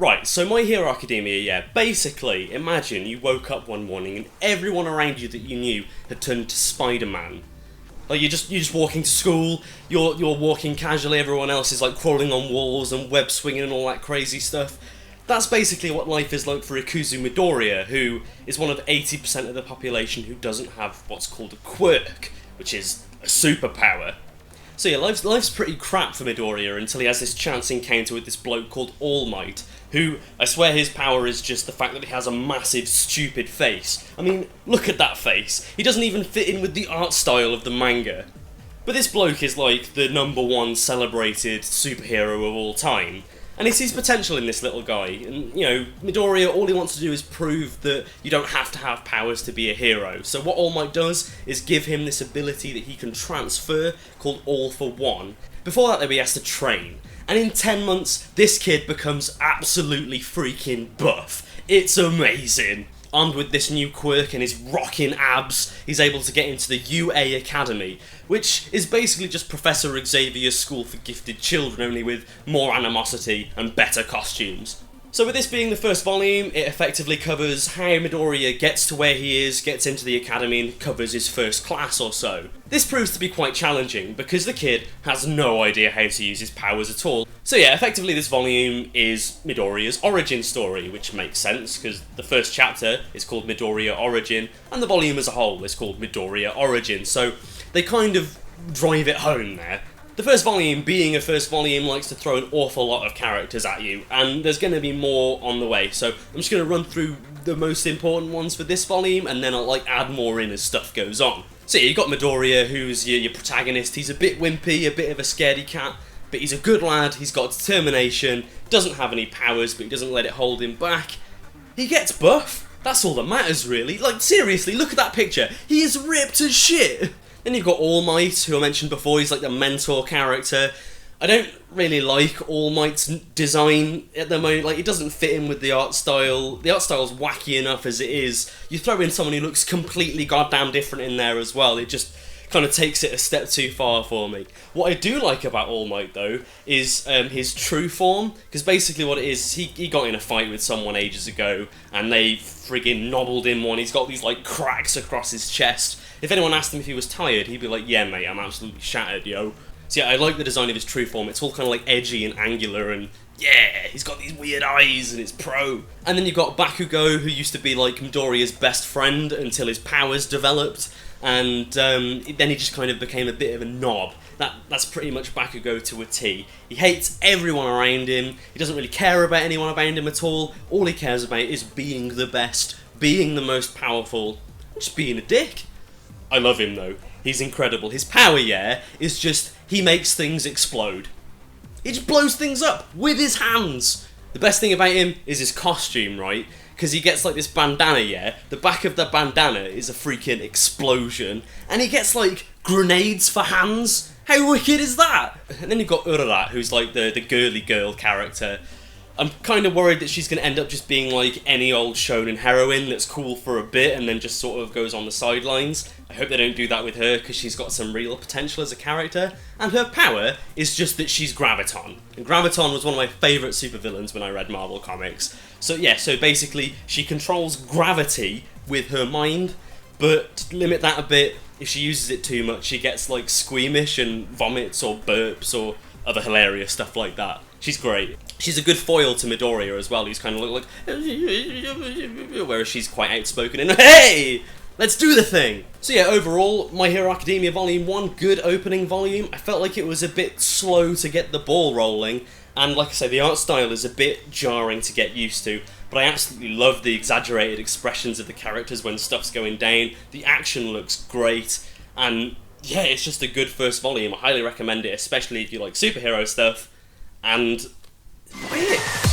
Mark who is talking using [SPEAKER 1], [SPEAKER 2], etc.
[SPEAKER 1] Right, so My Hero Academia, yeah, basically, imagine you woke up one morning and everyone around you that you knew had turned to Spider-Man. Like, you're just walking to school, you're walking casually, everyone else is like crawling on walls and web swinging and all that crazy stuff. That's basically what life is like for Ikuzu Midoriya, who is one of 80% of the population who doesn't have what's called a quirk, which is a superpower. So yeah, life's pretty crap for Midoriya until he has this chance encounter with this bloke called All Might, who, I swear his power is just the fact that he has a massive, stupid face. I mean, look at that face. He doesn't even fit in with the art style of the manga. But this bloke is like the #1 celebrated superhero of all time. And he sees potential in this little guy, and, you know, Midoriya, all he wants to do is prove that you don't have to have powers to be a hero. So what All Might does is give him this ability that he can transfer, called All for One. Before that, though, he has to train. And in 10 months, this kid becomes absolutely freaking buff. It's amazing. Armed with this new quirk and his rocking abs, he's able to get into the UA Academy, which is basically just Professor Xavier's school for gifted children, only with more animosity and better costumes. So with this being the first volume, it effectively covers how Midoriya gets to where he is, gets into the academy, and covers his first class or so. This proves to be quite challenging, because the kid has no idea how to use his powers at all. So yeah, effectively this volume is Midoriya's origin story, which makes sense, because the first chapter is called Midoriya Origin, and the volume as a whole is called Midoriya Origin, so they kind of drive it home there. The first volume, being a first volume, likes to throw an awful lot of characters at you, and there's going to be more on the way, so I'm just going to run through the most important ones for this volume, and then I'll add more in as stuff goes on. So yeah, you've got Midoriya, who's your protagonist. He's a bit wimpy, a bit of a scaredy cat, but he's a good lad, he's got determination, doesn't have any powers, but he doesn't let it hold him back. He gets buff. That's all that matters, really. Like, seriously, look at that picture. He is ripped as shit. Then you've got All Might, who I mentioned before. He's like the mentor character. I don't really like All Might's design at the moment. Like, it doesn't fit in with the art style. The art style's wacky enough as it is. You throw in someone who looks completely goddamn different in there as well. It just kind of takes it a step too far for me. What I do like about All Might, though, is his true form, because basically what it is, he got in a fight with someone ages ago, and they friggin' nobbled him one. He's got these, like, cracks across his chest. If anyone asked him if he was tired, he'd be like, yeah, mate, I'm absolutely shattered, yo. So yeah, I like the design of his true form. It's all kind of, like, edgy and angular, and yeah, he's got these weird eyes, and it's pro. And then you've got Bakugo, who used to be, like, Midoriya's best friend until his powers developed, and then he just kind of became a bit of a knob. That's pretty much Bakugo to a T. He hates everyone around him, he doesn't really care about anyone around him at all. All he cares about is being the best, being the most powerful, just being a dick. I love him though, he's incredible. His power, yeah, is just, he makes things explode. He just blows things up with his hands. The best thing about him is his costume, right? Because he gets like this bandana, yeah? The back of the bandana is a freaking explosion. And he gets like grenades for hands. How wicked is that? And then you've got Urarat, who's like the girly girl character. I'm kind of worried that she's going to end up just being like any old shonen heroine that's cool for a bit and then just sort of goes on the sidelines. I hope they don't do that with her, because she's got some real potential as a character. And her power is just that she's Graviton. And Graviton was one of my favourite supervillains when I read Marvel Comics. So yeah, so basically she controls gravity with her mind, but to limit that a bit, if she uses it too much, she gets like squeamish and vomits or burps or other hilarious stuff like that. She's great. She's a good foil to Midoriya as well, who's kind of like, whereas she's quite outspoken and, hey, let's do the thing! So yeah, overall, My Hero Academia Volume 1, good opening volume. I felt like it was a bit slow to get the ball rolling, and like I say, the art style is a bit jarring to get used to, but I absolutely love the exaggerated expressions of the characters when stuff's going down. The action looks great, and yeah, it's just a good first volume. I highly recommend it, especially if you like superhero stuff, and buy it!